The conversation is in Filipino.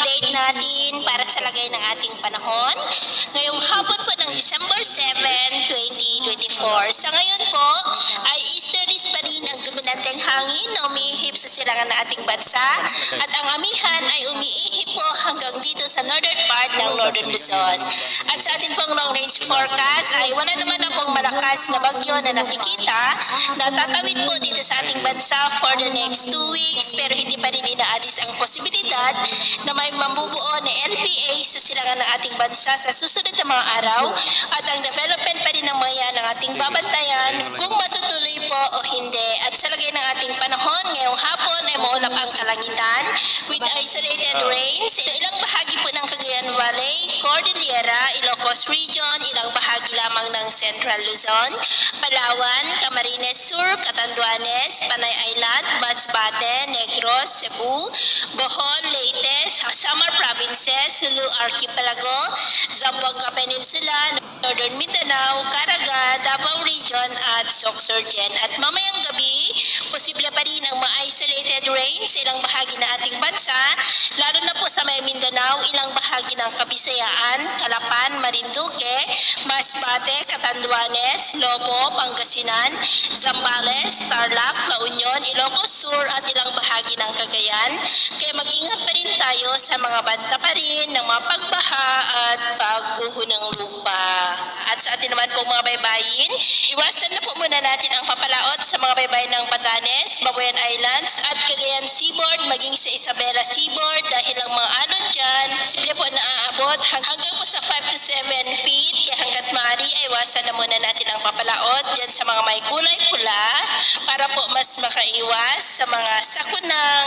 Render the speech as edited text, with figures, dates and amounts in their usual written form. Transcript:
update natin para sa lagay ng ating panahon. Ngayong hapon po ng December 7, 2024. Sa ngayon po ay easterlies pa rin ang dominanteng hangin na umiihip sa silangan ng ating bansa at ang amihan ay umiihip po hanggang dito sa northern part ng Northern Luzon. At sa ating pong long range forecast ay wala naman na pong malakas na bagyo na nakikita na tatawid po dito sa ating bansa for the next 2 weeks, pero hindi pa rin inaalis ang posibilidad na may mabubuo na LPA sa silangan ng ating bansa sa susunod na mga araw at ang development pa rin ng mga yan ang ating babantayan kung matutuloy po o hindi. At sa lagay ng ating panahon, ngayong hapon ay maulap ang kalangitan with isolated rains sa ilang bahagi po ng Cagayan Valley, Cordillera, Ilocos Region, ilang bahagi lamang ng Central Luzon, Palawan, Camarines Sur, Catanduanes, Panay Island, Masbate, Negros, Cebu, Bohol, Leyte, Samar Provinces, Sulu Archipelago, Zamboanga Peninsula, Northern Mindanao, Caraga, Davao Region at Sorsogon. At mamayang gabi, posible pa rin ang ma-isolated rain sa ilang bahagi ng ating bansa, lalo na po sa may Mindanao, ilang bahagi ng Kabisayaan, Calapan, Marinduque, Masbate, Catanduanes, Lobo, Pangasinan, Zambales, Tarlac, La Union, Ilocos Sur at ilang bahagi ng Cagayan. Kaya mag-ingat pa rin tayo sa mga banta pa rin ng mga pagbaha at pagguho ng lupa. At sa atin naman po mga baybayin, iwasan na po muna natin ang papalaot sa mga baybayin ng Batanes, Babuyan Islands at Cagayan Seaboard, maging sa Isabela Seaboard dahil ang mga alon dyan, posible po na aabot hanggang po sa 5 to 7 feet. Kaya hanggat maaari ay iwasan na muna natin ang papalaot dyan sa mga may kulay pula para po mas makaiwas sa mga sakunang